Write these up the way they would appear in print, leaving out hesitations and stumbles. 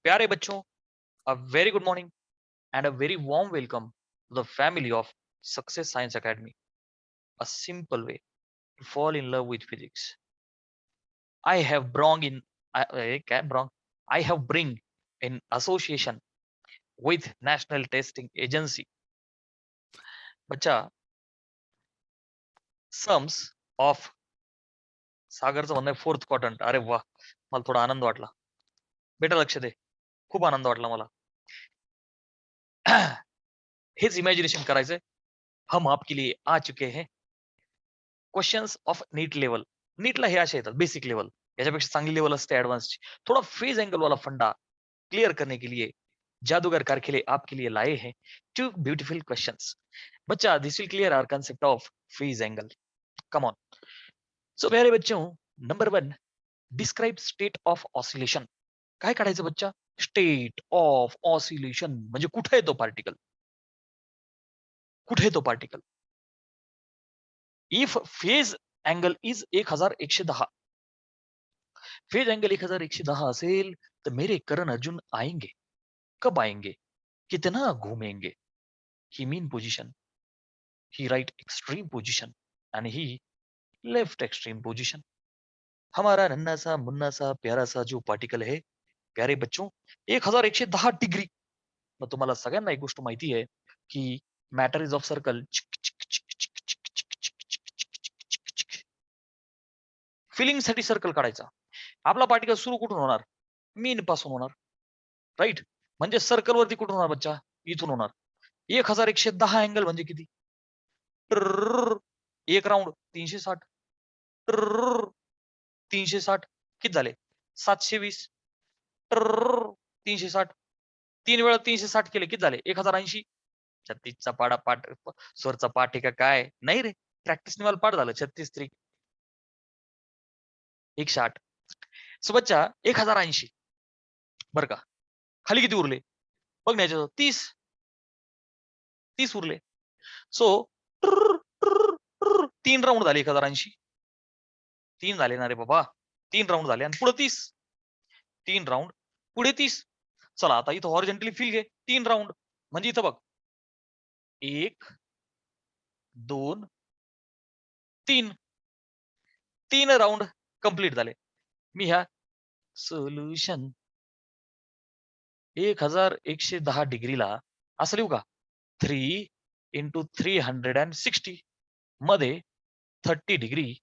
प्यारे बच्चों, a very good morning and a very warm welcome to the family of Success Science Academy, a simple way to fall in love with physics. I have I have bring in association with National Testing Agency. बच्चा sums of सागरचं म्हणणं आहे fourth quadrant. अरे वा, मला थोडा आनंद वाटला. बेटा लक्ष दे, खूप आनंद वाटला मला. हेच इमॅजिनेशन करायचंय. हम आपके लिए आ चुके हैं. Questions of NEET level. नीटला हे असे येतात बेसिक लेवल. याच्यापेक्षा चांगली लेवल असते ऍडव्हान्सची. थोड़ा फेज एंगल वाला फंडा क्लियर करने के लिए जादूगर कारखेले आपके लिए लाए हैं टू ब्यूटीफुल क्वेश्चंस. बच्चा this will clear our concept of phase angle. Come on. So प्यारे बच्चों, number 1, describe state of oscillation. काय काढायचं बच्चा? स्टेट ऑफ ऑसिलेशन म्हणजे कुठे आहे तो पार्टिकल? कुठे आहे तो particle? If phase angle is 1110, phase angle 1110 असेल तर मेरे करण अर्जुन आएंगे. कब आएंगे? कितना घूमेंगे? ही मीन पोजीशन, ही राइट एक्सट्रीम पोजीशन आणि ही लेफ्ट एक्सट्रीम पोजीशन. हमारा नन्ना सा मुन्ना सा प्यारा सा जो पार्टिकल है, प्यारे बच्चों, 1110 डिग्री. मग तुम्हाला सगळ्यांना एक गोष्ट माहिती आहे की matter is of circle. Filling साठी सर्कल काढायचा. आपला पार्टिकल सुरू कुठून होणार? मीन पासून होणार, राईट. म्हणजे सर्कल वरती कुठून होणार बच्चा? इथून होणार. 1110 अँगल म्हणजे किती? एक राऊंड 360. 360 किती झाले? 720. 360 तीन वेळा 360 केले किती झाले? 1080. 36चा पाडा पाठ, स्वरचा पाठ आहे का काय? नाही रे, प्रॅक्टिसने मला पाठ झालं. 36 त्रिक 108. सो बच्चा 1080 बरं का. खाली किती उरले? बघ ना याच्यात 30 उरले. सो 3 राउंड झाले 1080. 3 झाले ना रे बाबा. 3 राउंड झाले आणि पुढे 30. 3 राउंड पुढे 30. चला आता इथं हॉरिझॉन्टली फील घे. 3 राउंड म्हणजे इथं बघ 1 2 3 3 राउंड कंप्लीट झाले. मी ह्या सोल्युशन 1110 डिग्रीला असं लिहू का? 3 into 360 मध्ये 30 डिग्री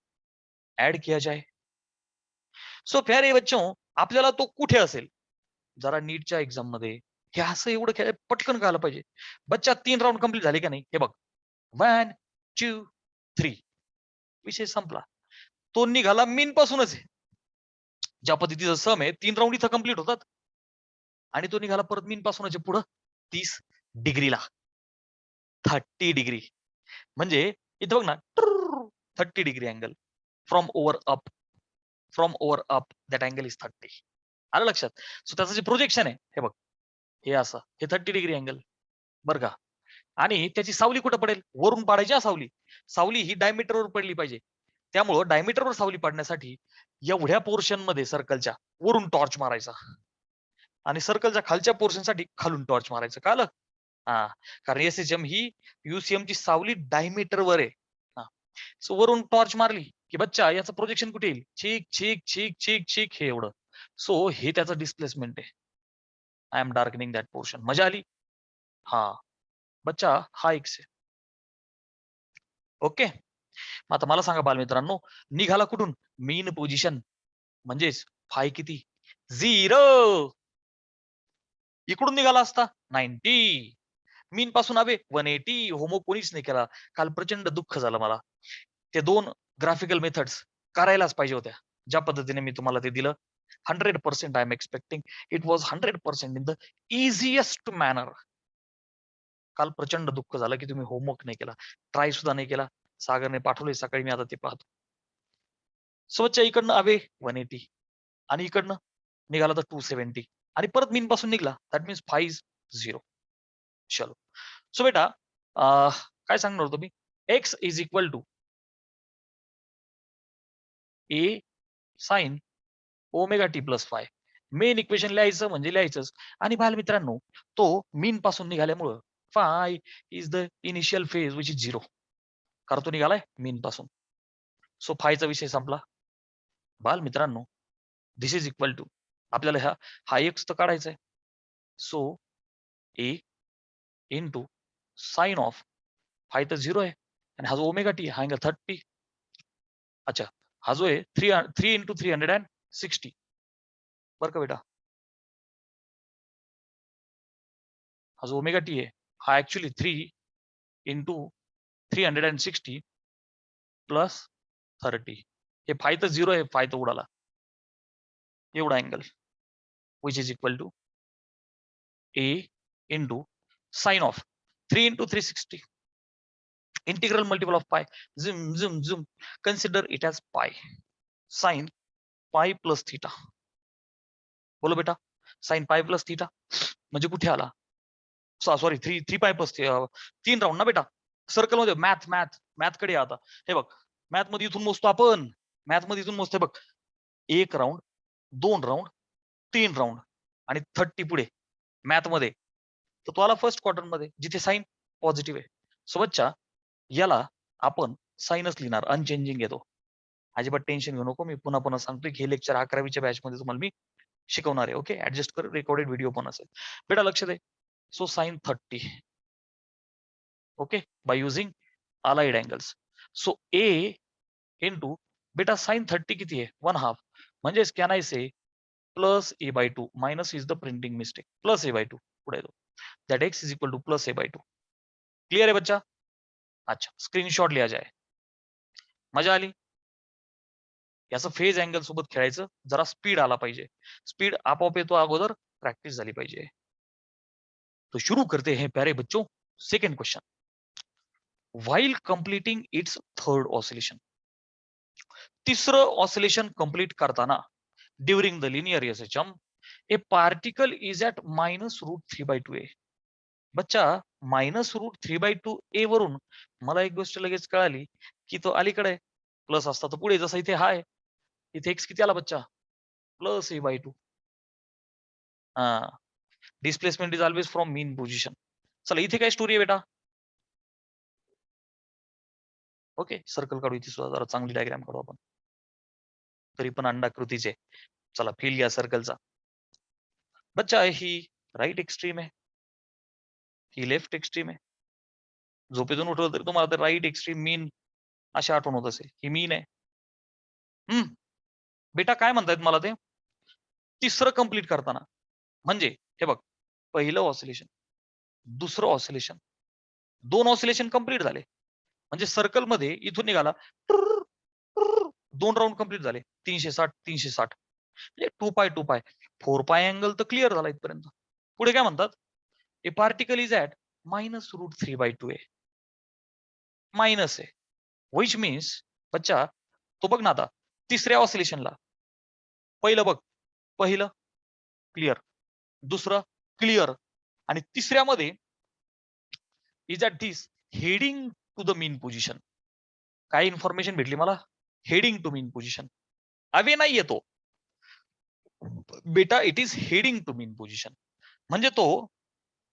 ऍड किया जाए. सो प्यारे बच्चों, आपल्याला तो कुठे असेल? जरा नीटच्या एक्झाम मध्ये हे असं एवढं पटकन कळायला पाहिजे. बच्चा 3 राउंड कंप्लीट झाले का नाही? हे बघ 1 2 3 विषय संपला. तो निघाला मीन पासूनच आहे. ज्या पद्धतीचा सम आहे 3 राउंड इथं कंप्लीट होतात आणि तो निघाला परत मीन पासूनच पुढं 30 डिग्रीला. 30 डिग्री म्हणजे इथं बघ ना 30 degree angle from over up. From over up that angle is 30. आलं लक्षात? सो त्याचं जे प्रोजेक्शन आहे हे बघ, हे असं, हे 30 डिग्री अँगल बरं का. आणि त्याची सावली कुठं पडेल? वरून पाडायची. सावली सावली ही डायमीटरवर पडली पाहिजे. त्यामुळं डायमीटरवर सावली पाडण्यासाठी एवढ्या पोर्शन मध्ये सर्कलच्या वरून टॉर्च मारायचा आणि सर्कलच्या खालच्या पोर्शन साठी खालून टॉर्च मारायचं. कळलं? हा, कारण एसएचएम ही युसीएम ची सावली डायमीटरवर आहे. सो वरून टॉर्च मारली की बच्चा याचं प्रोजेक्शन कुठे येईल? चीक चीक चीक चीक चीक हे एवढं. सो हे त्याचं डिस्प्लेसमेंट आहे. I am darkening that portion. मजा आली? हा बच्चा, हा एक्स आहे. ओके. आता मला सांगा बालमित्रांनो, निघाला कुठून? मीन पोझिशन म्हणजेच फाय किती? 0. इकडून निघाला असता 90. मीन पासून हवे 180. होमवर्क कोणीच नाही केला. काल प्रचंड दुःख झालं मला. ते 2 ग्राफिकल मेथड्स करायलाच पाहिजे होत्या. ज्या पद्धतीने मी तुम्हाला ते दिलं, 100% I am expecting it was 100% in the easiest manner. काल प्रचंड दुःख झालं की तुम्ही होमवर्क नाही केला, ट्राय सुद्धा नाही केला. सागरने पाठवले सकाळी, मी आता ते पाहतो. स्वच्छ इकडनं हवे 180 आणि इकडनं निघाला तर 270 आणि परत मीन पासून निघाला. That means 5 0. चलो. सो बेटा काय सांगणार होतो मी? X is equal to A sine omega T plus phi. Main equation लिहायचं म्हणजे लिहायचंच. आणि बालमित्रांनो, तो मीन पासून निघाल्यामुळं phi is the initial phase which is 0. कारण तो निघालाय मीन पासून. सो फायचा विषय संपला. बालमित्रांनो, धिस इज इक्वल टू आपल्याला हा एक्स तर काढायचा आहे. So A into sine of five तर 0 आहे आणि हा जो ओमेगा टी हा अँगल 30. अच्छा, हा जो आहे 3 इंटू 360 बरं का बेटा. हा जो ओमेगा टी आहे हा ऍक्च्युली 3 इंटू 360 प्लस 30. हे फाय तर 0 आहे, फाय तर उडाला. एवढा angle which is equal to a into sine of 3 into 360 integral multiple of pi. Zoom, zoom, zoom. Consider it as pi. Sin pi plus theta. बोलो बेटा, sin pi plus theta म्हणजे कुठे आला? सॉरी, 3 पाय plus 3 round ना बेटा. Circle मध्ये math कडे आता. हे बघ, मॅथ मध्ये इथून मोजतो आपण. मॅथ मध्ये इथून मोजतो बघ. 1 राऊंड, 2 राऊंड, 3 राऊंड आणि 30 पुढे मॅथ मध्ये. तर तो आला फर्स्ट क्वार्टर मध्ये जिथे साइन पॉझिटिव्ह आहे. सो बच्चा, याला आपण साइनच लिहिणार, अनचेंजिंग येतो. अजिबात टेन्शन घेऊ नको. मी पुन्हा पुन्हा सांगतोय, हे लेक्चर 11वीच्या बॅच मध्ये तुम्हाला मी शिकवणार आहे. ओके, ऍडजस्ट कर, रेकॉर्डेड व्हिडिओ पण असेल. बेटा लक्ष दे. So sine 30. Okay, by using allied angles. So A into बेटा साइन 30 किती आहे? 1/2. म्हणजेच can I say plus A by 2 minus is the printing mistake. Plus A by 2 पुढे येतो. That X is equal to plus A by 2. Clear आहे बच्चा? अच्छा, screenshot लिहा जाए. मजा आली? याचं फेज अँगल सोबत खेळायचं, जरा स्पीड आला पाहिजे. स्पीड आपोआप येतो, अगोदर प्रॅक्टिस झाली पाहिजे. तो शुरू करते हैं प्यारे बच्चों. Second question. While completing it's third oscillation. तिसरं ऑसिलेशन कंप्लीट करताना during the linear SHM A particle is at -√3/2a. बच्चा, -√3/2 ए वरून मला एक गोष्ट लगेच कळाली की तो अलीकडे प्लस असता तर पुढे, जसा इथे हाय इथे एक्स किती आला बच्चा? Plus a/2. हा, displacement is always from mean position. चला, इथे काय स्टोरी आहे बेटा? ओके, सर्कल काढू, इथे सुद्धा जरा चांगली डायग्राम काढू आपण. तरी पण अंडाकृतीचे. चला, फील घ्या सर्कलचा. बच्चा, ही राईट एक्स्ट्रीम आहे, ही लेफ्ट एक्स्ट्रीम आहे. झोपेतून उठवलं तरी तुम्हाला राईट एक्स्ट्रीम मीन अशी आठवण होत असेल. ही मीन आहे. बेटा काय म्हणतायत मला ते? तिसरं कंप्लीट करताना म्हणजे हे बघ, पहिलं ऑसिलेशन, दुसरं ऑसिलेशन, 2 ऑसिलेशन कंप्लीट झाले. म्हणजे सर्कल मध्ये इथून निघाला, 2 राऊंड कंप्लीट झाले. 360 म्हणजे 2π 4π अँगल तर क्लिअर झाला इथपर्यंत. पुढे काय म्हणतात? ए particle is at -√3/2a. Minus आहे, विच मीन्स बच्चा, तो बघ ना आता तिसऱ्या ऑसिलेशनला. पहिलं बघ, पहिलं क्लिअर, दुसरं क्लिअर आणि तिसऱ्यामध्ये is at this heading to the mean position. काय इन्फॉर्मेशन भेटली मला? Heading to mean position. Away नाही येतो बेटा, it is heading to mean position. म्हणजे तो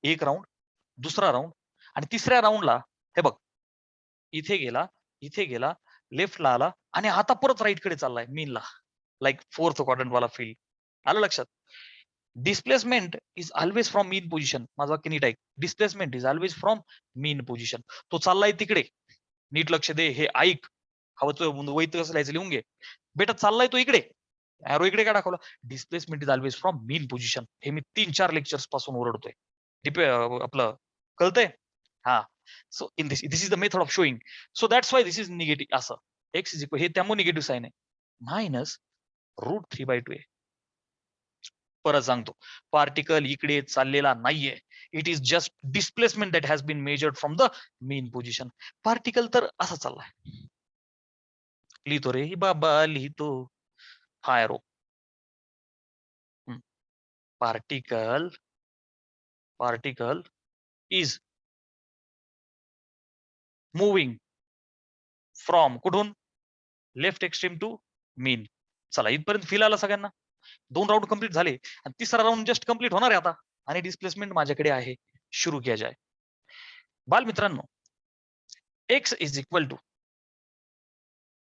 एक राऊंड, दुसरा राऊंड आणि तिसऱ्या राऊंडला हे बघ, इथे गेला, इथे गेला, लेफ्टला आला आणि आता परत राईट कडे चाललाय मीनला. लाईक फोर्थ क्वाड्रंट वाला फील्ड. आलं लक्षात? Displacement is always from mean position. माझा वाक्य नीट ऐक. Displacement is always from mean position. तो चाललाय तिकडे. नीट लक्ष दे, हे ऐक. हवं वैत कसं लिहायचं लिहून घे. बेटा चाललाय तो इकडे. अॅरो इकडे काय दाखवला? Displacement is always from mean position. हे मी 3-4 लेक्चर्स पासून ओरडतोय. आपलं कळतंय? हा. So in this is the method of showing. So that's why this is negative. असं एक्स इज इक्वल, हे त्यामुळे निगेटिव्ह साईन आहे. -√3/2a. परत सांगतो, पार्टिकल इकडे चाललेला नाहीये. It is just displacement that has been measured from the mean position. Particle तर असा चाललाय. लिहितो रे बाबा, लिहितो. हा arrow. Particle is moving from कुठून? Left extreme to mean. चला, इथपर्यंत फील आला सगळ्यांना? 2 राऊंड कंप्लीट झाले आणि तिसरा राऊंड जस्ट कंप्लीट होणार आहे आता आणि डिस्प्लेसमेंट माझ्याकडे आहे. सुरू किया जाय. बाल मित्रांनो, x is equal to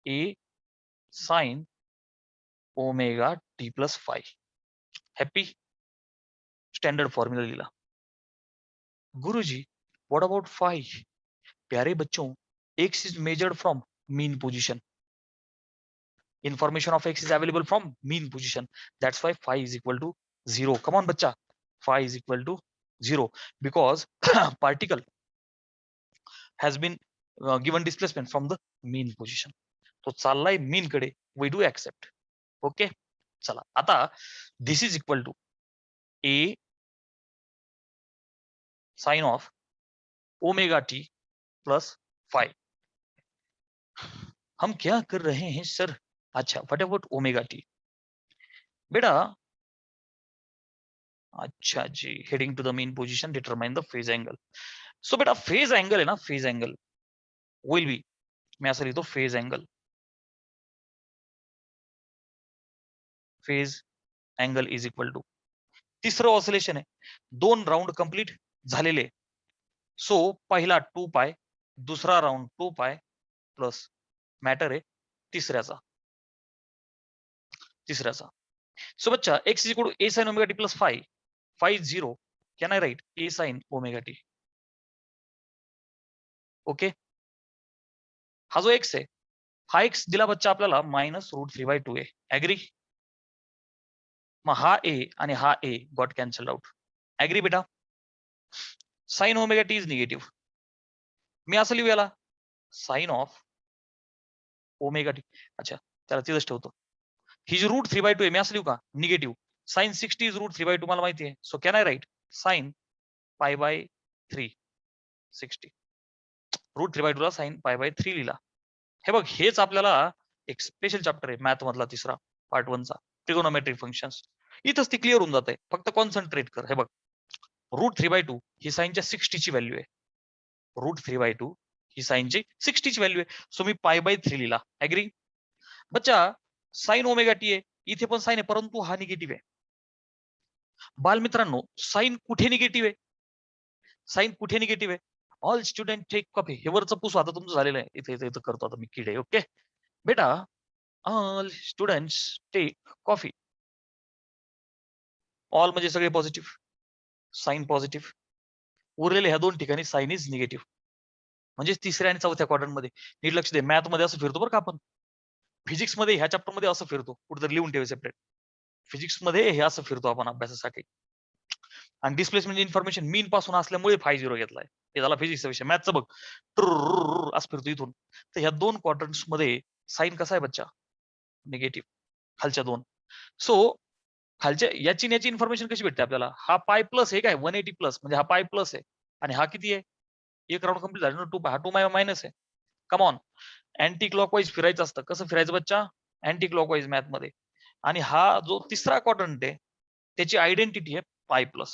a sin omega T plus 5. Happy? Standard formula लिहिला. गुरुजी, व्हाट अबाउट 5? प्यारे बच्चों, x is measured from mean position. Information of x is available from mean position. That's why phi is equal to 0. Come on, बच्चा. Phi is equal to 0 because particle has been given displacement from the mean position. तो चाललाय mean कडे. We do accept. Okay? चला. आता this is equal to a sin of omega t plus phi. हम क्या कर रहे हैं सर? अच्छा, what about omega t? बेटा, अच्छा जी, heading to the mean position determine the phase angle. So बेटा फेज एंगल है ना, फेज एंगल विल बी, मैं असं लिहितो phase angle. Phase angle is equal to, तिसरं ऑसिलेशन आहे, 2 राऊंड कंप्लीट झालेले. सो पहिला 2 पाय, दुसरा राऊंड 2 पाय प्लस मॅटर आहे तिसऱ्याचा. सो बच्चा x is equal to a sin omega t plus 5. 5 0. Can I write a sin omega t? Okay, हा जो x आहे, हा x दिला बच्चा आपल्याला -√3/2 आहे. ऍग्री? मग हा a आणि हा a got cancel out. Agree बेटा? Sine omega T is negative. मी असं लिहू याला, साइन ऑफ ओमेगा टी. अच्छा, त्याला तिथंच ठेवतो. ही जी √3/2 आहे, मी असं लिहू का निगेटिव्ह? साइन 60 इज √3/2 मला माहिती आहे. So can I write sine π/3 60. √3/2 ला साइन π/3 लिहिला. हे बघ, हेच आपल्याला एक स्पेशल चॅप्टर आहे मॅथ मधला तिसरा, पार्ट 1 चा, ट्रिगोनोमेट्रिक फंक्शन्स. इथंच ती क्लिअर होऊन जाते. फक्त कॉन्सन्ट्रेट कर. हे बघ, √3/2 ही साइनच्या 60 ची व्हॅल्यू आहे. √3/2 ही साइनची 60 ची व्हॅल्यू आहे. सो मी π/3 लिहिला. ऍग्री? बच्चा, साइन ओमेगा टी आहे, इथे पण साइन आहे, परंतु हा निगेटिव्ह आहे. बालमित्रांनो, साइन कुठे निगेटिव्ह आहे? साइन कुठे निगेटिव्ह आहे? All student take coffee. हे वरचं पुसू आता तुमचं झालेलं आहे. इथे इथे करतो आता मी किडे. ओके बेटा, all students take coffee. All म्हणजे सगळे पॉझिटिव्ह, साइन पॉझिटिव्ह. उरलेले ह्या 2 ठिकाणी साइन इज निगेटिव्ह. म्हणजे तिसऱ्या आणि चौथ्या क्वाड्रंट मध्ये. नीट लक्ष दे, मॅथ मध्ये असं फिरतो बरं का आपण. फिजिक्स मध्ये ह्या चॅप्टर मध्ये असं फिरतो, कुठेतरी लिहून ठेव सेपरेट. फिजिक्स मध्ये हे असं फिरतो आपण अभ्यासासाठी. आणि डिस्प्लेसमेंट इन्फॉर्मेशन मीन पासून असल्यामुळे 5-0 घेतलाय. हे झाला फिजिक्सचा विषय. मॅथचं बघ, असं फिरतो इथून. तर ह्या 2 क्वाड्रंट्स मध्ये साइन कसा आहे बच्चा? निगेटिव्ह. खालच्या 2. सो खालच्या याची याची इन्फॉर्मेशन कशी भेटते आपल्याला? हा पाय प्लस आहे काय 180 प्लस, म्हणजे हा पाय प्लस आहे आणि हा किती आहे? एक राऊंड कंप्लीट झाला ना, 2 हा 2 मायनस आहे. कम ऑन, अँटी क्लॉकवाईज फिरायचं असतं. कसं फिरायचं बच्चा? अँटी क्लॉकवाईज मॅथ मध्ये. आणि हा जो तिसरा क्वाड्रंट आहे त्याची आयडेंटिटी आहे पाय प्लस.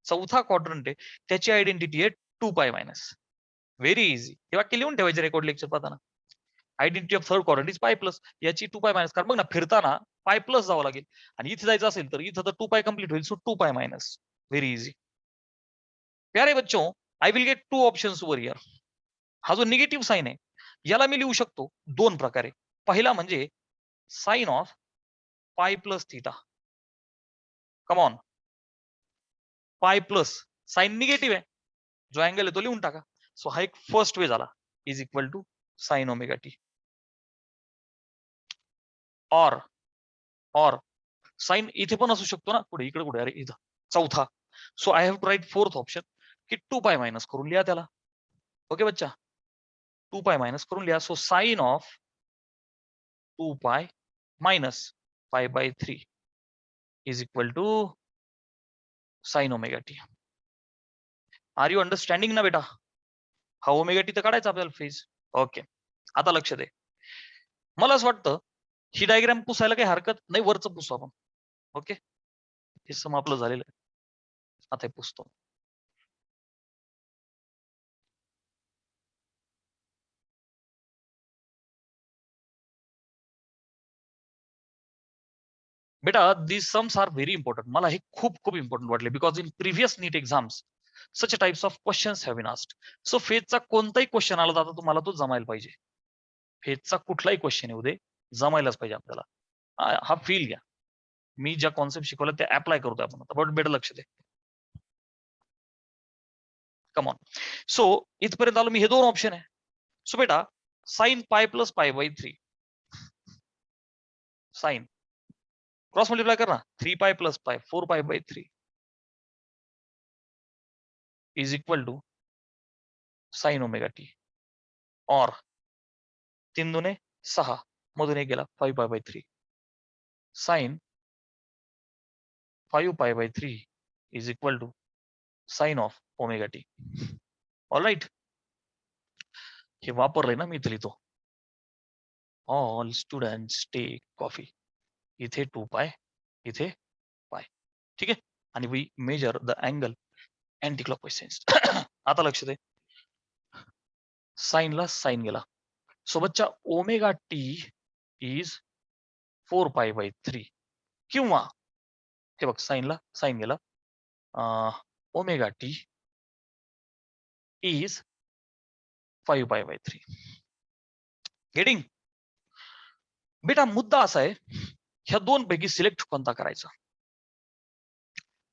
चौथा क्वाड्रंट आहे त्याची आयडेंटिटी आहे 2 पाय मायनस. Very easy. हे वाक्य लिहून ठेवायचे रेकॉर्ड लेक्चर पाहताना. Identity of third quadrant is पाय प्लस. याची 2 पाय मायनस. कारण बघ ना, फिरताना पाय प्लस जावं लागेल आणि इथे जायचं असेल तर इथं तर 2 पाय कंप्लीट होईल. So 2 pi minus. Very easy. प्यारे बच्चों, I will get 2 options over here. हा जो निगेटिव्ह साइन आहे याला मी लिहू शकतो 2 प्रकारे. पहिला म्हणजे साइन ऑफ पाय प्लस थीटा. कम ऑन, पाय प्लस साइन निगेटिव्ह आहे, जो अँगल आहे तो लिहून टाका. सो हा एक फर्स्ट वे झाला, is equal to sine omega t. और साइन इथे पण असू शकतो ना, पुढे इकडे कुठे, अरे इथं चौथा. So I have to write fourth option की 2 पाय मायनस करून लिहा त्याला. ओके बच्चा, 2 पाय मायनस करून लिहा. So sine of 2 pi minus π/3 is equal to sine omega T. Are you understanding ना बेटा? हा ओमेगा टी तर काढायचा आपल्याला फेज. ओके, आता लक्ष दे. मला असं वाटतं ही डायग्राम पुसायला काही हरकत नाही, वरचं पुसू आपण. ओके, हे सम आपलं झालेलं आहे. आता हे पुसतो. बेटा these sums are very important. मला हे खूप खूप इम्पॉर्टंट वाटले because in previous NEET exams such types of questions have been asked. So फेजचा कोणताही क्वेश्चन आला तर तुम्हाला तो जमायला पाहिजे. फेजचा कुठलाही क्वेश्चन येऊ दे जमायलाच पाहिजे आपल्याला. हा फील घ्या. मी ज्या कॉन्सेप्ट शिकवल्या त्या अप्लाय करतोय आपण आता. बट बेटर लक्ष दे. कम ऑन. सो इथपर्यंत आलो मी. हे दोन ऑप्शन आहे. सो बेटा साइन पाय प्लस पाय बाय 3 साइन क्रॉस मल्टीप्लाय कर ना. 3 पाय plus pi 4 pi by 3 is equal to sine omega t और 3 दुने 6 मधून एक गेला 5 pi by 3 sine 5 pi by 3 is equal to sine of omega t. All right. हे वापरलंय ना मी इथे लिहितो. All students take coffee. इथे 2 पाय इथे पाय. ठीक आहे. आणि we measure the angle anticlockwise sense. आता लक्ष दे. साइनला साइन गेला. सोबतच्या omega T is 4 pi by 3 किंवा हे बघ साइनला साइन गेला. Omega T is 5 pi by 3. Getting. बेटा मुद्दा असा आहे ह्या दोन पैकी सिलेक्ट कोणता करायचा.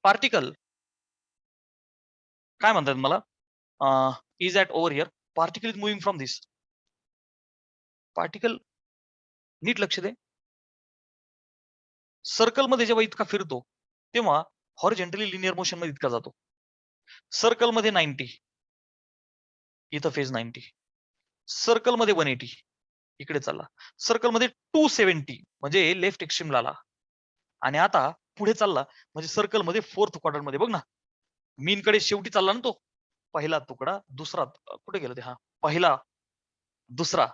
पार्टिकल काय म्हणतात मला is at over here. Particle is moving from this. Particle नीट लक्ष दे. सर्कल मध्ये जेव्हा इतका फिरतो तेव्हा हॉरिझॉन्टली लिनियर मोशन मध्ये इतका जातो. सर्कल मध्ये 90 इथं फेज 90. सर्कल मध्ये 180 इकडे चालला. सर्कल मध्ये 270 म्हणजे लेफ्ट एक्स्ट्रीमला आला. आणि आता पुढे चालला म्हणजे सर्कल मध्ये 4th क्वाड्रंट मध्ये. बघ ना मीन कडे शेवटी चालला ना तो. पहिला तुकडा दुसरा कुठे गेला ते. हा पहिला दुसरा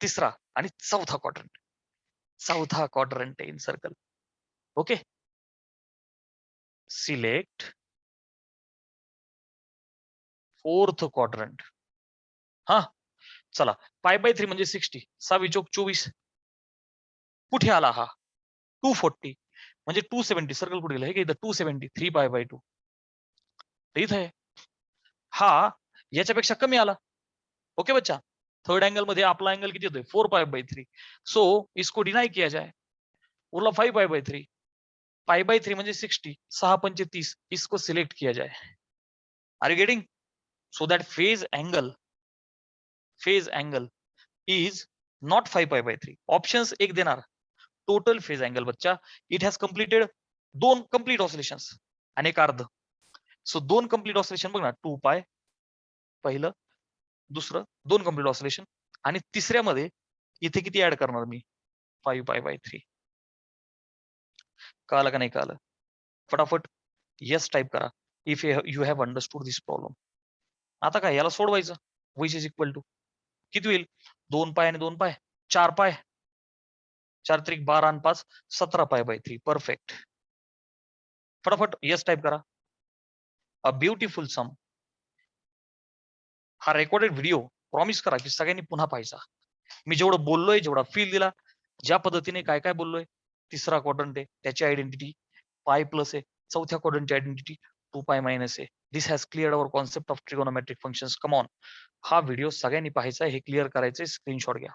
तिसरा आणि चौथा क्वाड्रंट. चौथा quadrant in circle. Okay. Select 4th quadrant. हा चला पाय बाय 3 म्हणजे 60. 6 चोक 24. कुठे आला हा 240 म्हणजे 270. सर्कल कुठे गेला. हे इथं 270 3 पाय बाय 2 इथं आहे. हा याच्यापेक्षा कमी आला. ओके बच्चा. थर्ड एंगल मध्ये आपला अँगल किती होतोय 4 पाय बाय 3. सो इसको डिनाय किया जाए. उरला 5 पाय बाय 3. पाय बाय 3 म्हणजे 60. 6 पंचे 30. इसको सिलेक्ट किया जाए. Are you getting. So that phase angle is not 5 pi by 3. Options एक देणार. टोटल फेज अँगल बच्चा it has completed 2 complete oscillations आणि एक अर्ध. सो 2 कंप्लीट ऑसिलेशन बघ ना. 2 पाय पहिलं दुसरं 2 कंप्लीट ऑसिलेशन आणि तिसऱ्यामध्ये इथे किती ऍड करणार मी 5 पाय बाय 3. कळालं का नाही कळालं. फटाफट येस टाईप करा if you have understood this problem. आता काय याला सोडवायचं. विच इज इक्वल टू किती होईल 2 पाय आणि 2 पाय 4 पाय 4 त्रिक 12 आणि 5 17 पाय बाय 3. परफेक्ट. फटाफट येस टाईप करा. अ ब्युटिफुल सम. हा रेकॉर्डेड व्हिडिओ प्रॉमिस करा की सगळ्यांनी पुन्हा पाहायचा. मी जेवढं बोललोय जेवढा फील दिला ज्या पद्धतीने काय काय बोललोय. तिसरा क्वाड्रंट आहे त्याची आयडेंटिटी पाय प्लस आहे. चौथ्या क्वाड्रंटची आयडेंटिटी 2 पाय मायनस आहे. This has cleared our concept of trigonometric functions. Come on. हा व्हिडिओ सगळ्यांनी पाहायचा. हे क्लिअर करायचंय. स्क्रीनशॉट घ्या.